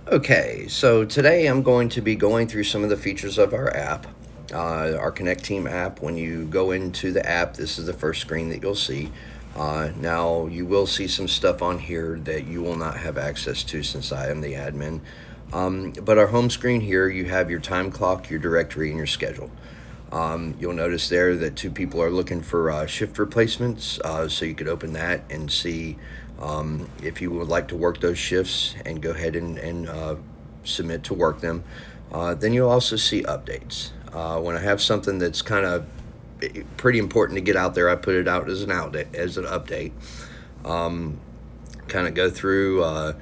Okay, so today I'm going to be going through some of the features of our app, our Connect Team app. When you go into the app, this is the first screen that you'll see. Now, you will see some stuff on here that you will not have access to since I am the admin. But our home screen here, you have your time clock, your directory, and your schedule. You'll notice there that two people are looking for shift replacements, so you could open that and see if you would like to work those shifts and go ahead and submit to work them. Then you'll also see updates. When I have something that's kind of pretty important to get out there, I put it out as an update. Kind of go through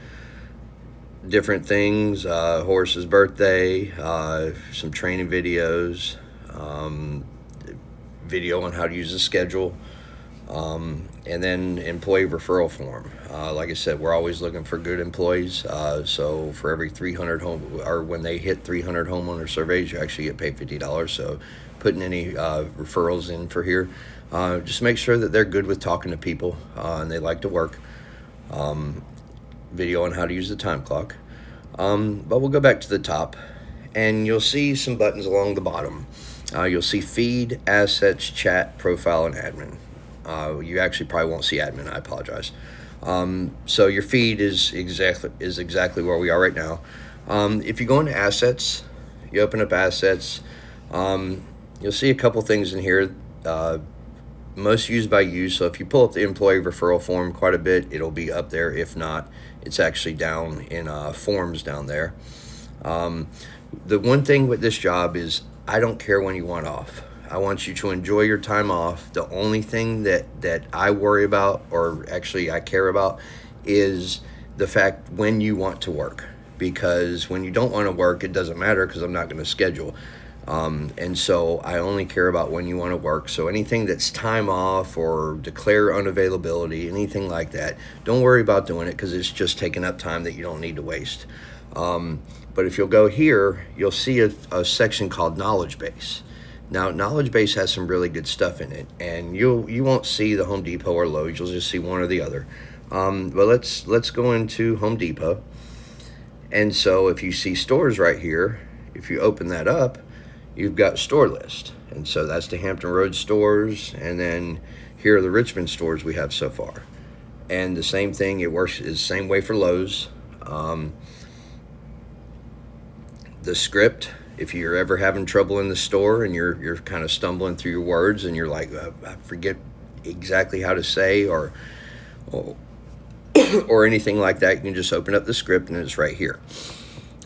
different things, Horace's birthday, some training videos, video on how to use the schedule, and then employee referral form. Like I said, we're always looking for good employees. So for every 300 or when they hit 300 homeowner surveys, you actually get paid $50. So putting any referrals in for here, just make sure that they're good with talking to people and they like to work. Video on how to use the time clock. But we'll go back to the top, and you'll see some buttons along the bottom. You'll see feed, assets, chat, profile, and admin. You actually probably won't see admin. I apologize. So your feed is exactly where we are right now. If you go into assets, you open up assets. You'll see a couple things in here. Most used by you. So if you pull up the employee referral form quite a bit, it'll be up there. If not, it's actually down in forms down there. The one thing with this job is I don't care when you want off. I want you to enjoy your time off. The only thing that I worry about, or actually I care about, is the fact when you want to work. Because when you don't want to work, it doesn't matter because I'm not going to schedule. And so I only care about when you want to work. So anything that's time off or declare unavailability, anything like that, don't worry about doing it because it's just taking up time that you don't need to waste. But if you'll go here, you'll see a section called Knowledge Base. Now, Knowledge Base has some really good stuff in it, and you won't see the Home Depot or Lowe's. You'll just see one or the other. But let's go into Home Depot. And so if you see stores right here, if you open that up, you've got store list. And so that's the Hampton Road stores, and then here are the Richmond stores we have so far. And the same thing, it works is the same way for Lowe's. The script, if you're ever having trouble in the store and you're kind of stumbling through your words and you're like, I forget exactly how to say or anything like that, you can just open up the script and it's right here.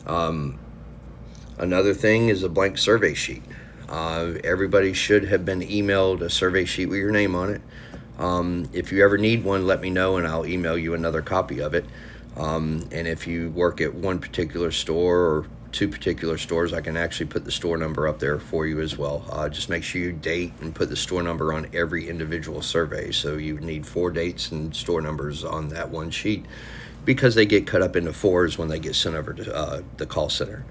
Another thing is a blank survey sheet. Everybody should have been emailed a survey sheet with your name on it. If you ever need one, let me know and I'll email you another copy of it. And if you work at one particular store or two particular stores, I can actually put the store number up there for you as well. Just make sure you date and put the store number on every individual survey. So you need 4 dates and store numbers on that one sheet because they get cut up into 4s when they get sent over to the call center.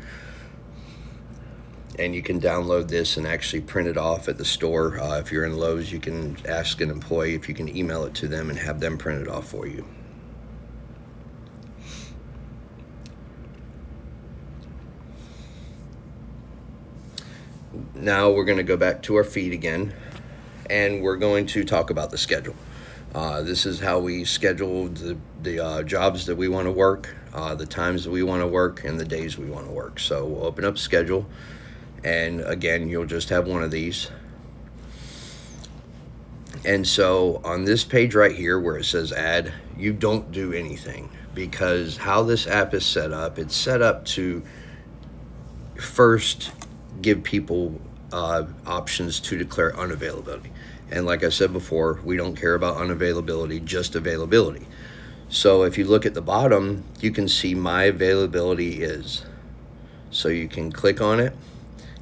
And you can download this and actually print it off at the store. If you're in Lowe's, you can ask an employee if you can email it to them and have them print it off for you. Now we're going to go back to our feed again, and we're going to talk about the schedule. This is how we schedule the jobs that we want to work, the times that we want to work, and the days we want to work. So we'll open up schedule, and again, you'll just have one of these. And so on this page right here where it says add, you don't do anything because how this app is set up, it's set up to first give people options to declare unavailability. And like I said before, we don't care about unavailability, just availability. So if you look at the bottom, you can see my availability is. So you can click on it.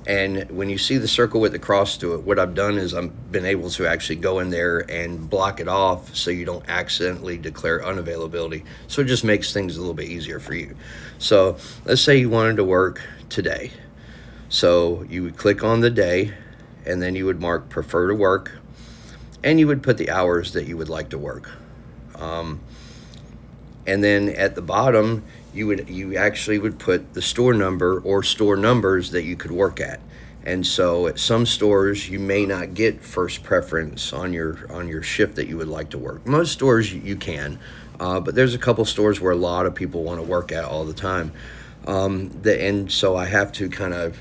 And when you see the circle with the cross to it, what I've done is I've been able to actually go in there and block it off so you don't accidentally declare unavailability. So it just makes things a little bit easier for you. So let's say you wanted to work today. So you would click on the day, and then you would mark prefer to work, and you would put the hours that you would like to work. And then at the bottom, you actually would put the store number or store numbers that you could work at. And so at some stores you may not get first preference on your shift that you would like to work. Most stores you can, but there's a couple stores where a lot of people want to work at all the time. And so I have to kind of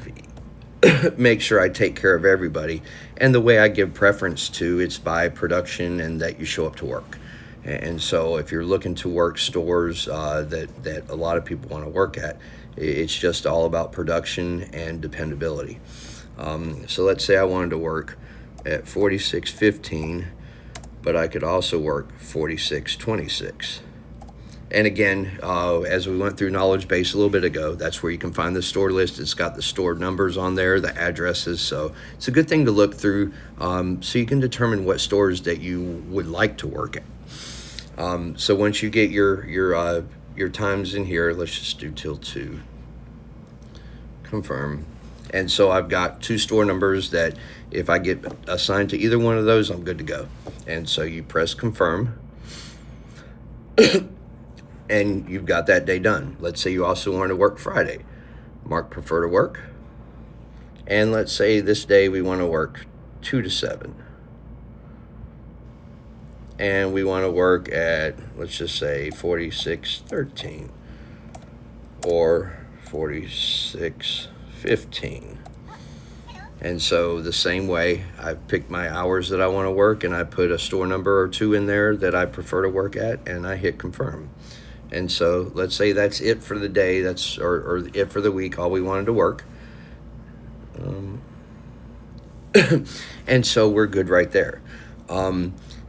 make sure I take care of everybody. And the way I give preference to it's by production and that you show up to work. And so if you're looking to work stores that a lot of people want to work at, it's just all about production and dependability. So let's say I wanted to work at 4615, but I could also work 4626. And again, as we went through knowledge base a little bit ago, that's where you can find the store list. It's got the store numbers on there, the addresses. So it's a good thing to look through so you can determine what stores that you would like to work at. So once you get your times in here, let's just do till 2, confirm. And so I've got 2 store numbers that if I get assigned to either one of those, I'm good to go. And so you press confirm and you've got that day done. Let's say you also want to work Friday. Mark prefer to work. And let's say this day we want to work 2 to 7. And we want to work at, let's just say 4613 or 4615. And so the same way, I've picked my hours that I want to work and I put a store number or 2 in there that I prefer to work at and I hit confirm. And so let's say that's it for the day, that's or it for the week, all we wanted to work. And so we're good right there.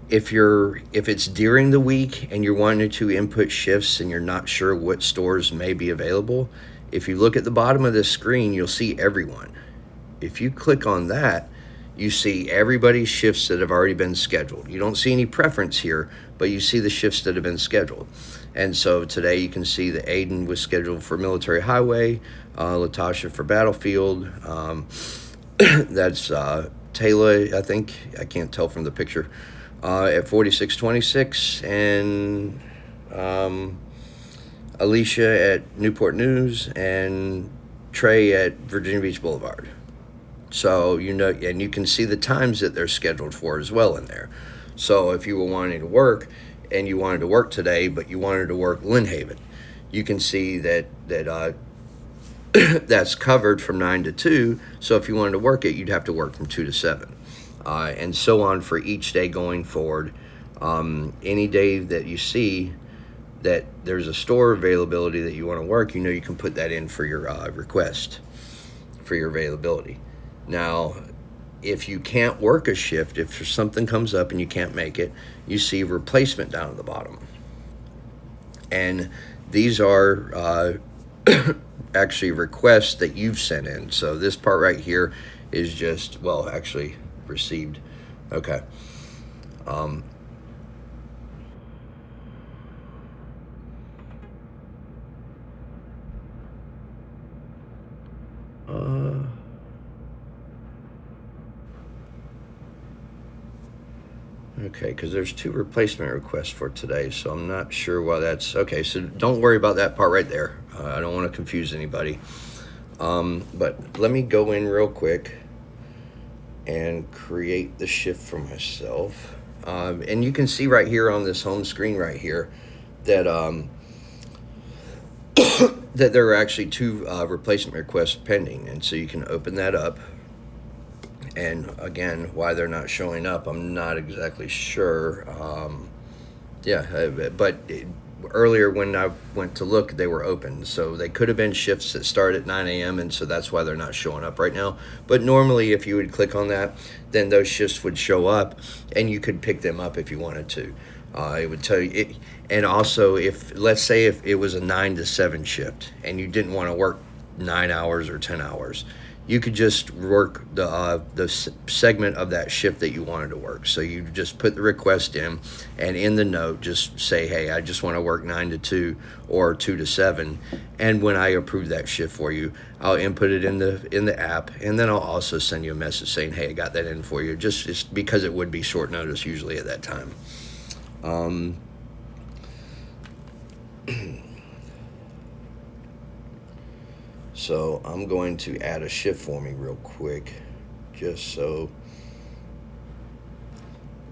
If it's during the week and you're wanting to input shifts and you're not sure what stores may be available, if you look at the bottom of this screen, you'll see everyone. If you click on that, you see everybody's shifts that have already been scheduled. You don't see any preference here, but you see the shifts that have been scheduled. And so today you can see that Aiden was scheduled for Military Highway, Latasha for Battlefield. That's Taylor, I think. I can't tell from the picture. At 4626, and Alicia at Newport News, and Trey at Virginia Beach Boulevard. So and you can see the times that they're scheduled for as well in there. So if you were wanting to work and you wanted to work today, but you wanted to work Lynn Haven, you can see that that's covered from 9 to 2. So if you wanted to work it, you'd have to work from 2 to 7. And so on for each day going forward. Any day that you see that there's a store availability that you want to work, you can put that in for your request for your availability. Now, if you can't work a shift, if something comes up and you can't make it, you see replacement down at the bottom. And these are actually requests that you've sent in. So this part right here is just, actually received. Okay. Okay, because there's 2 replacement requests for today, so I'm not sure why that's... Okay, so don't worry about that part right there. I don't want to confuse anybody. But let me go in real quick and create the shift for myself. And you can see right here on this home screen right here that that there are actually 2 replacement requests pending. And so you can open that up. And again, why they're not showing up, I'm not exactly sure. But earlier when I went to look, they were open. So they could have been shifts that start at 9 a.m. And so that's why they're not showing up right now. But normally if you would click on that, then those shifts would show up and you could pick them up if you wanted to. It would tell you it. And also let's say if it was a 9 to 7 shift and you didn't want to work 9 hours or 10 hours, you could just work the segment of that shift that you wanted to work. So you just put the request in, and in the note, just say, hey, I just want to work 9 to 2 or 2 to 7. And when I approve that shift for you, I'll input it in the app, and then I'll also send you a message saying, hey, I got that in for you, just because it would be short notice usually at that time. So I'm going to add a shift for me real quick, just so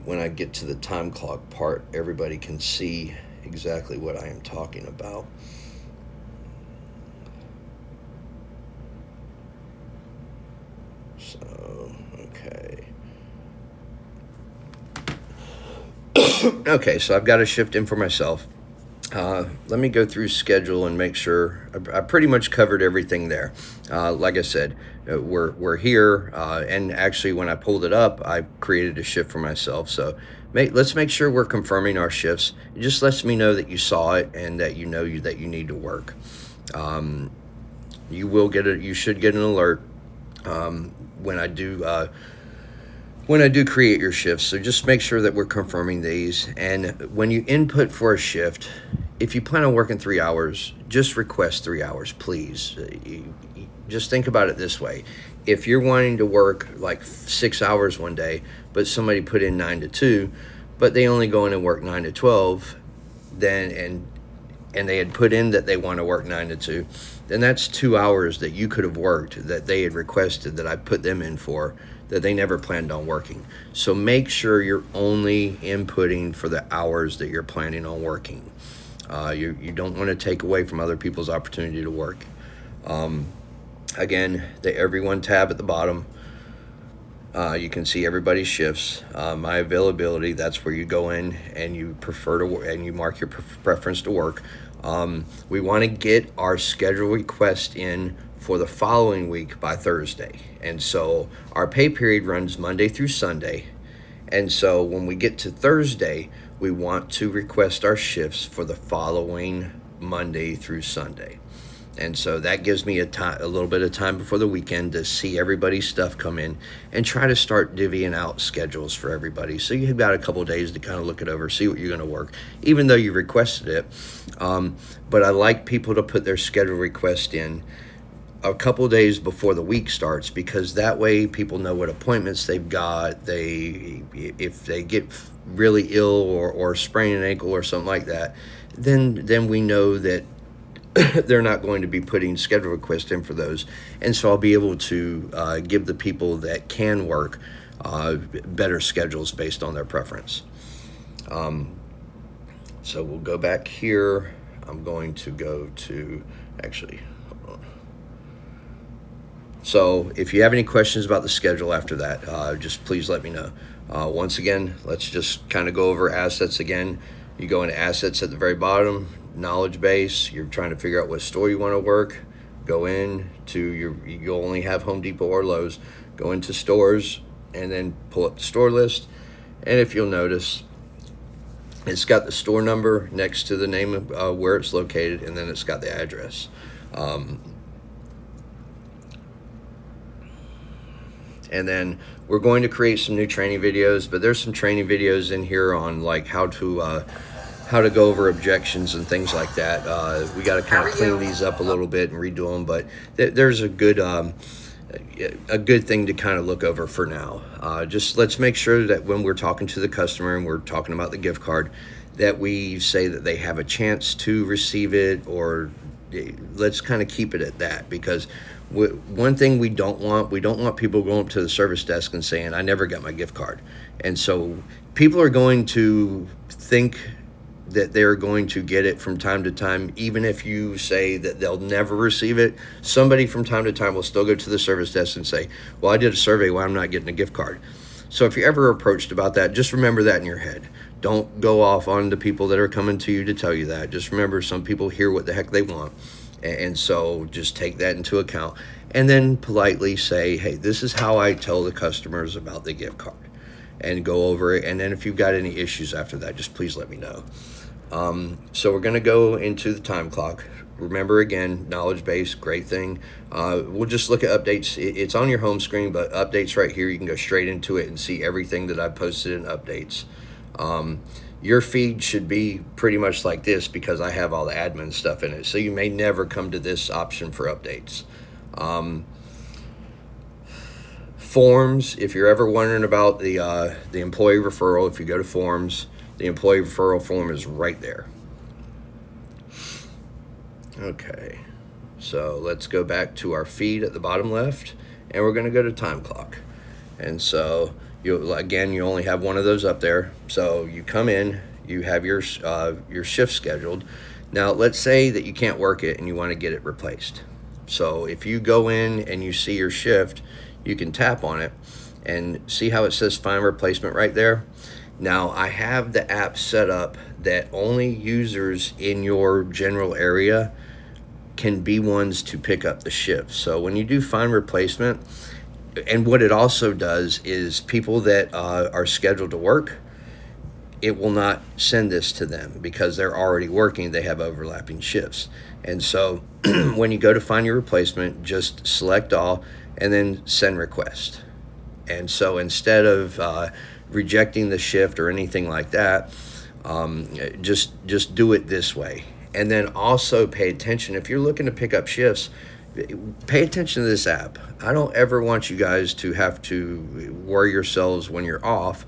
when I get to the time clock part, everybody can see exactly what I am talking about. So, okay. Okay, so I've got a shift in for myself. Let me go through schedule and make sure I pretty much covered everything there. Like I said, we're here, and actually, when I pulled it up, I created a shift for myself. So let's make sure we're confirming our shifts. It just lets me know that you saw it and that you know that you need to work. You should get an alert when I do. When I do create your shifts, so just make sure that we're confirming these. And when you input for a shift, if you plan on working 3 hours, just request 3 hours, please. Just think about it this way. If you're wanting to work like 6 hours one day, but somebody put in 9 to 2, but they only go in and work 9 to 12, then and they had put in that they want to work 9 to 2, then that's 2 hours that you could have worked that they had requested that I put them in for, that they never planned on working. So make sure you're only inputting for the hours that you're planning on working. You don't want to take away from other people's opportunity to work. Again, the Everyone tab at the bottom, you can see everybody's shifts. My availability, that's where you go in and you prefer to work, and you mark your preference to work. We want to get our schedule request in for the following week by Thursday. And so our pay period runs Monday through Sunday. And so when we get to Thursday, we want to request our shifts for the following Monday through Sunday. And so that gives me a little bit of time before the weekend to see everybody's stuff come in and try to start divvying out schedules for everybody. So you've got a couple of days to kind of look it over, see what you're going to work, even though you requested it. But I like people to put their schedule request in a couple days before the week starts, because that way people know what appointments they've got. If they get really ill or sprain an ankle or something like that, then we know that they're not going to be putting schedule requests in for those. And so I'll be able to give the people that can work better schedules based on their preference. So we'll go back here. I'm going to go to, actually, hold on. So if you have any questions about the schedule after that, just please let me know. Once again, let's just kind of go over assets again. You go into assets at the very bottom, knowledge base. You're trying to figure out what store you want to work. Go in to you'll only have Home Depot or Lowe's. Go into stores and then pull up the store list. And if you'll notice, it's got the store number next to the name of where it's located, and then it's got the address. And then we're going to create some new training videos, but there's some training videos in here on like how to go over objections and things like that. We got to kind of clean these up a little bit and redo them, but there's a good thing to kind of look over for now. Just let's make sure that when we're talking to the customer and we're talking about the gift card, that we say that they have a chance to receive it, or let's kind of keep it at that, because one thing we don't want people going up to the service desk and saying, I never got my gift card. And so people are going to think that they're going to get it from time to time. Even if you say that they'll never receive it, somebody from time to time will still go to the service desk and say, well, I did a survey, why I'm not getting a gift card. So if you're ever approached about that, just remember that in your head. Don't go off on the people that are coming to you to tell you that. Just remember, some people hear what the heck they want. And so just take that into account, and then politely say, hey, this is how I tell the customers about the gift card, and go over it. And then if you've got any issues after that, just please let me know. So we're going to go into the time clock. Remember, again, knowledge base, great thing. We'll just look at updates. It's on your home screen, but updates right here, you can go straight into it and see everything that I've posted in updates. Your feed should be pretty much like this, because I have all the admin stuff in it. So you may never come to this option for updates. Forms, if you're ever wondering about the employee referral, if you go to forms, the employee referral form is right there. Okay. So let's go back to our feed at the bottom left, and we're going to go to time clock. And so you only have one of those up there. So you come in, you have your shift scheduled. Now let's say that you can't work it and you want to get it replaced. So if you go in and you see your shift, you can tap on it and see how it says find replacement right there. Now I have the app set up that only users in your general area can be ones to pick up the shift. So when you do find replacement, and what it also does is people that are scheduled to work, it will not send this to them because they're already working. They have overlapping shifts. And so when you go to find your replacement, just select all and then send request. And so instead of rejecting the shift or anything like that, just do it this way. And then also pay attention. If you're looking to pick up shifts, pay attention to this app. I don't ever want you guys to have to worry yourselves when you're off,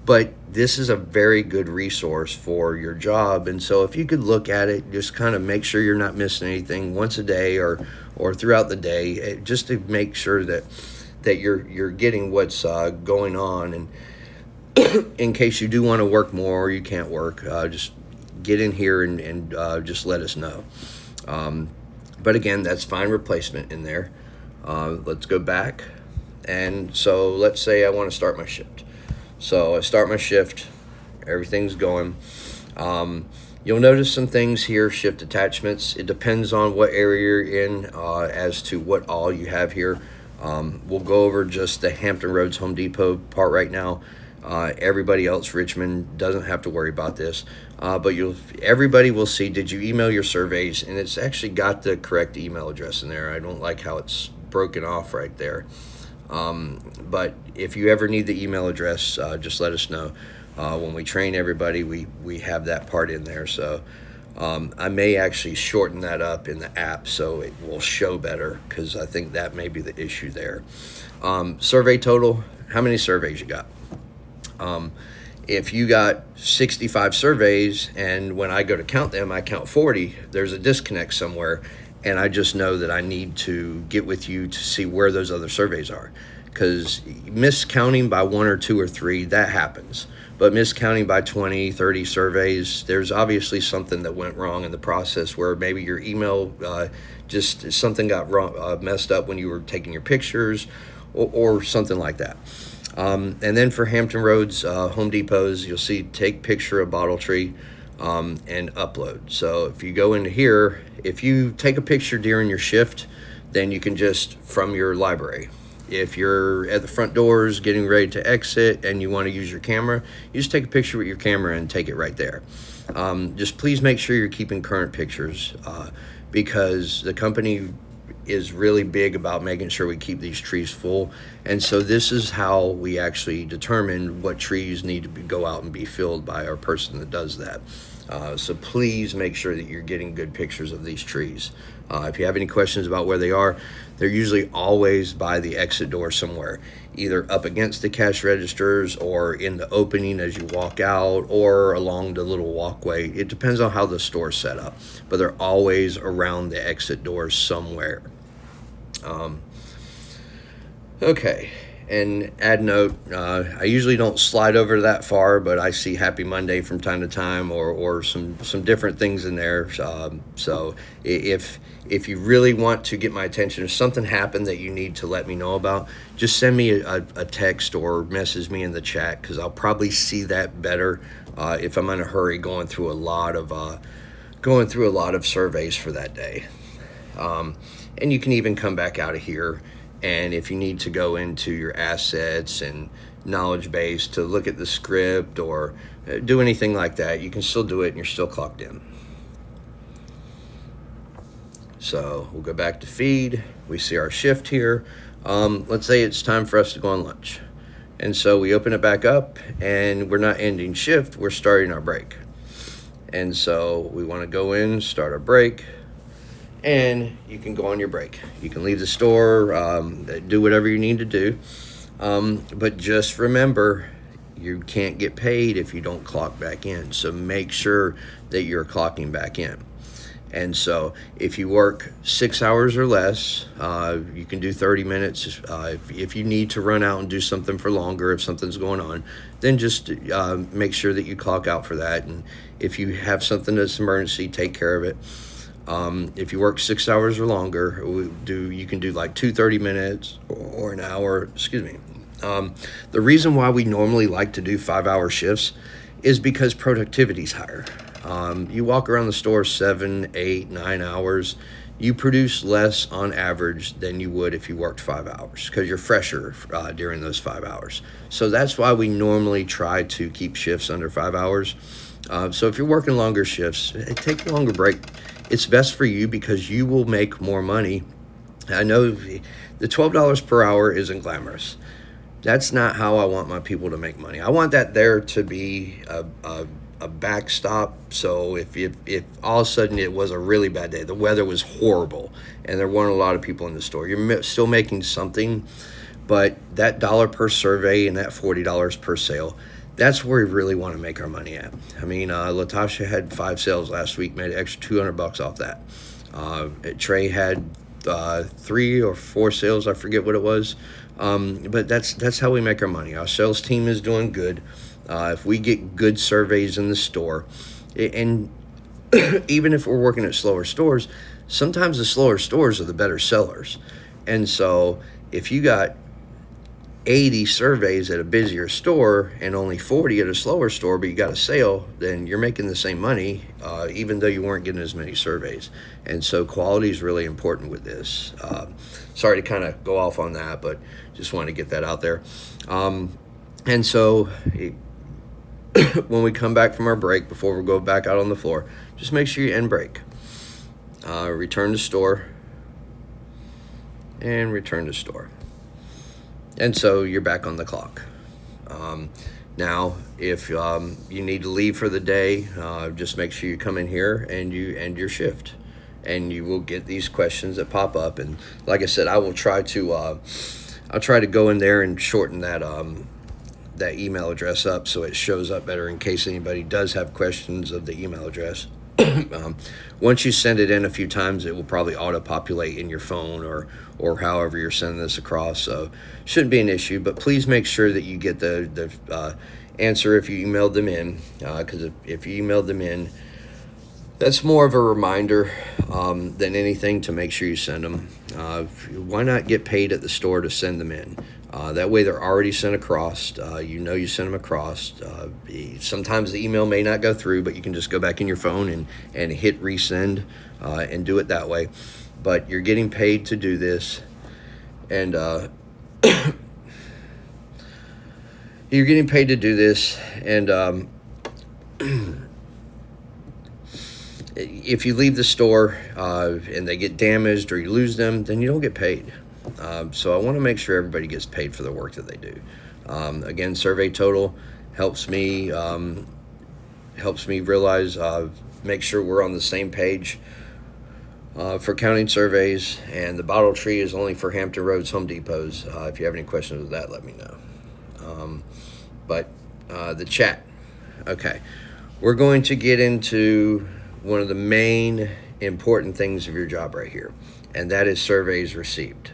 but this is a very good resource for your job. And so if you could look at it, just kind of make sure you're not missing anything once a day or throughout the day, just to make sure that you're getting what's going on. And in case you do want to work more or you can't work, just get in here and just let us know. But again, that's find replacement in there. Let's go back. And so let's say I want to start my shift. So I start my shift, everything's going. You'll notice some things here, shift attachments. It depends on what area you're in as to what all you have here. We'll go over just the Hampton Roads Home Depot part right now. Everybody else, Richmond, doesn't have to worry about this. But everybody will see, did you email your surveys? And it's actually got the correct email address in there. I don't like how it's broken off right there. But if you ever need the email address, just let us know. When we train everybody, we have that part in there. So I may actually shorten that up in the app so it will show better, because I think that may be the issue there. Survey total, how many surveys you got? If you got 65 surveys and when I go to count them, I count 40, there's a disconnect somewhere. And I just know that I need to get with you to see where those other surveys are. Because miscounting by 1 or 2 or 3, that happens. But miscounting by 20, 30 surveys, there's obviously something that went wrong in the process, where maybe your email, just something got wrong, messed up when you were taking your pictures or something like that. And then for Hampton Roads Home Depots, you'll see take picture of bottle tree and upload. So if you go into here, if you take a picture during your shift, then you can just from your library. If you're at the front doors getting ready to exit and you want to use your camera, you just take a picture with your camera and take it right there. Just please make sure you're keeping current pictures because the company is really big about making sure we keep these trees full. And so this is how we actually determine what trees need to go out and be filled by our person that does that. So please make sure that you're getting good pictures of these trees. If you have any questions about where they are, they're usually always by the exit door somewhere, either up against the cash registers or in the opening as you walk out or along the little walkway. It depends on how the store's set up, but they're always around the exit doors somewhere. Okay. And add note, I usually don't slide over that far, but I see Happy Monday from time to time or some different things in there. So if you really want to get my attention, if something happened that you need to let me know about, just send me a text or message me in the chat, because I'll probably see that better if I'm in a hurry going through a lot of surveys for that day. And you can even come back out of here. And if you need to go into your assets and knowledge base to look at the script or do anything like that, you can still do it and you're still clocked in. So we'll go back to feed. We see our shift here. Let's say it's time for us to go on lunch. And so we open it back up and we're not ending shift, we're starting our break. And so we want to go in, start our break. And you can go on your break. You can leave the store, do whatever you need to do. But just remember, you can't get paid if you don't clock back in. So make sure that you're clocking back in. And so if you work 6 hours or less, you can do 30 minutes. If you need to run out and do something for longer, if something's going on, then just make sure that you clock out for that. And if you have something that's emergency, take care of it. If you work 6 hours or longer, you can do like 30 minutes or an hour, excuse me. The reason why we normally like to do 5-hour shifts is because productivity's higher. You walk around the store 7, 8, 9 hours, you produce less on average than you would if you worked 5 hours because you're fresher during those 5 hours. So that's why we normally try to keep shifts under 5 hours. So if you're working longer shifts, take a longer break. It's best for you because you will make more money. I know the $12 per hour isn't glamorous. That's not how I want my people to make money. I want that there to be a backstop. So if all of a sudden it was a really bad day, the weather was horrible, and there weren't a lot of people in the store, you're still making something. But that dollar per survey and that $40 per sale, that's where we really want to make our money at. I mean, Latasha had 5 sales last week, made an extra $200 off that. Trey had 3 or 4 sales, I forget what it was. But that's how we make our money. Our sales team is doing good. If we get good surveys in the store, and even if we're working at slower stores, sometimes the slower stores are the better sellers. And so if you got 80 surveys at a busier store and only 40 at a slower store, but you got a sale, then you're making the same money, even though you weren't getting as many surveys. And so quality is really important with this. Sorry to kind of go off on that, but just wanted to get that out there. And so when we come back from our break, before we go back out on the floor, just make sure you end break. Return to store and return to store. And so you're back on the clock. Now, if you need to leave for the day, just make sure you come in here and you end your shift. And you will get these questions that pop up. And like I said, I will try to I'll try to go in there and shorten that email address up so it shows up better in case anybody does have questions of the email address. Once you send it in a few times, it will probably auto-populate in your phone or however you're sending this across. So shouldn't be an issue, but please make sure that you get the answer if you emailed them in, because if you emailed them in, that's more of a reminder than anything to make sure you send them. Why not get paid at the store to send them in? That way they're already sent across. You sent them across. Sometimes the email may not go through, but you can just go back in your phone and hit resend and do it that way. But you're getting paid to do this. And you're getting paid to do this. And if you leave the store and they get damaged or you lose them, then you don't get paid. So I want to make sure everybody gets paid for the work that they do. Again, survey total helps me realize, make sure we're on the same page for counting surveys. And the bottle tree is only for Hampton Roads Home Depots. If you have any questions with that, let me know. But the chat. Okay. We're going to get into one of the main important things of your job right here, and that is surveys received.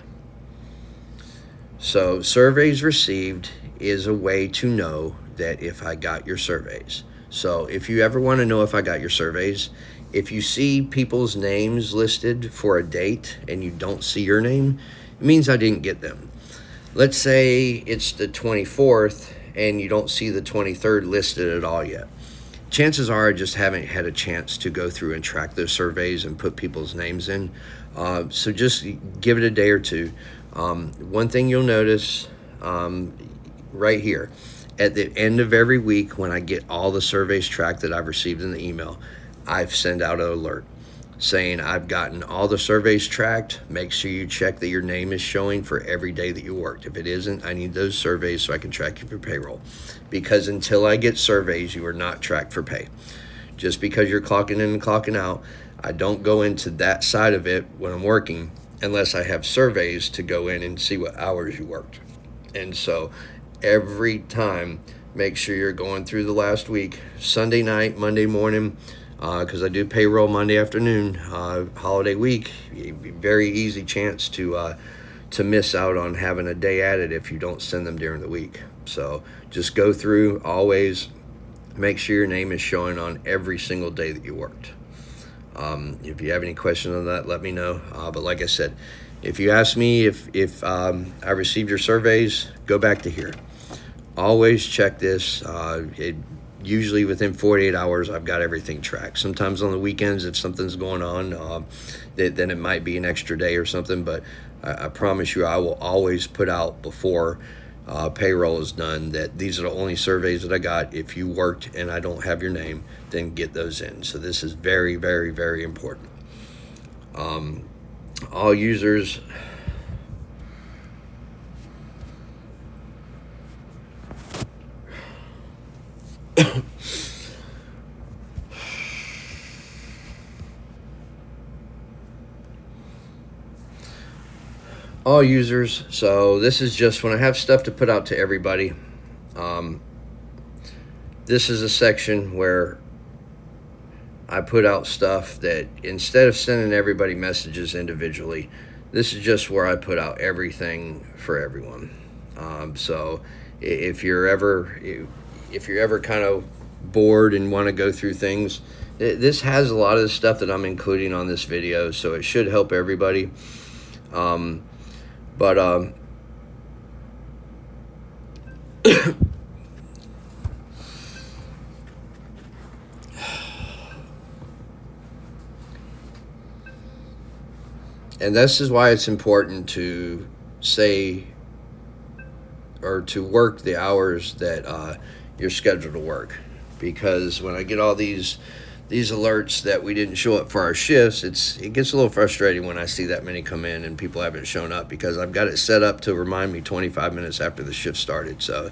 So surveys received is a way to know that if I got your surveys. So if you ever want to know if I got your surveys, if you see people's names listed for a date and you don't see your name, it means I didn't get them. Let's say it's the 24th and you don't see the 23rd listed at all yet. Chances are I just haven't had a chance to go through and track those surveys and put people's names in. So just give it a day or two. One thing you'll notice right here, at the end of every week when I get all the surveys tracked that I've received in the email, I've sent out an alert saying I've gotten all the surveys tracked. Make sure you check that your name is showing for every day that you worked. If it isn't, I need those surveys so I can track you for payroll. Because until I get surveys, you are not tracked for pay. Just because you're clocking in and clocking out, I don't go into that side of it when I'm working unless I have surveys to go in and see what hours you worked. And so every time, make sure you're going through the last week, Sunday night, Monday morning, because I do payroll Monday afternoon, holiday week. Very easy chance to miss out on having a day added if you don't send them during the week. So just go through, always make sure your name is showing on every single day that you worked. If you have any questions on that, let me know. But like I said, if you ask me if I received your surveys, go back to here. Always check this. Usually within 48 hours, I've got everything tracked. Sometimes on the weekends, if something's going on, then it might be an extra day or something. But I promise you, I will always put out before payroll is done that these are the only surveys that I got. If you worked and I don't have your name, then get those in. So this is very, very, very important. All users. All users. So this is just when I have stuff to put out to everybody. This is a section where I put out stuff that instead of sending everybody messages individually, this is just where I put out everything for everyone. So if you're ever kind of bored and want to go through things, this has a lot of the stuff that I'm including on this video, so it should help everybody. But and this is why it's important to say or to work the hours that you're scheduled to work, because when I get all these alerts that we didn't show up for our shifts, it gets a little frustrating when I see that many come in and people haven't shown up, because I've got it set up to remind me 25 minutes after the shift started. So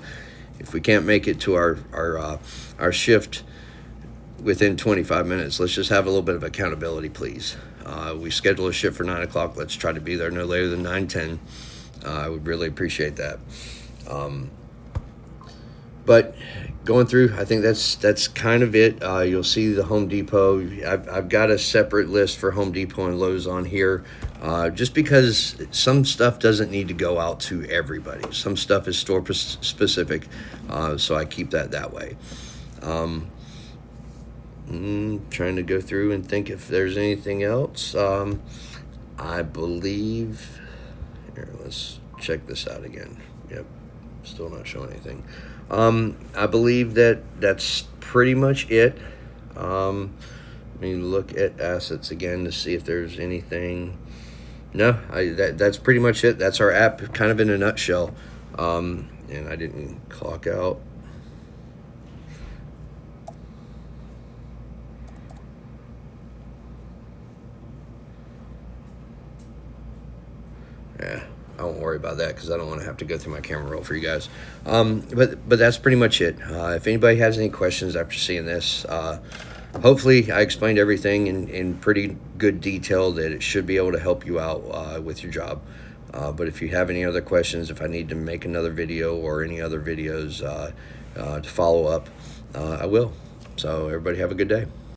if we can't make it to our shift within 25 minutes, let's just have a little bit of accountability, please. We schedule a shift for 9 o'clock. Let's try to be there no later than 9:10. I would really appreciate that. But going through, I think that's kind of it. You'll see the Home Depot. I've got a separate list for Home Depot and Lowe's on here, just because some stuff doesn't need to go out to everybody. Some stuff is store specific, so I keep that way. Trying to go through and think if there's anything else. I believe, here, let's check this out again. Yep, still not showing anything. I believe that's pretty much it. Let me look at assets again to see if there's anything. No, that's pretty much it. That's our app kind of in a nutshell. And I didn't clock out. Yeah, I won't worry about that because I don't want to have to go through my camera roll for you guys. But that's pretty much it. If anybody has any questions after seeing this, hopefully I explained everything in pretty good detail that it should be able to help you out with your job. But if you have any other questions, if I need to make another video or any other videos to follow up, I will. So everybody have a good day.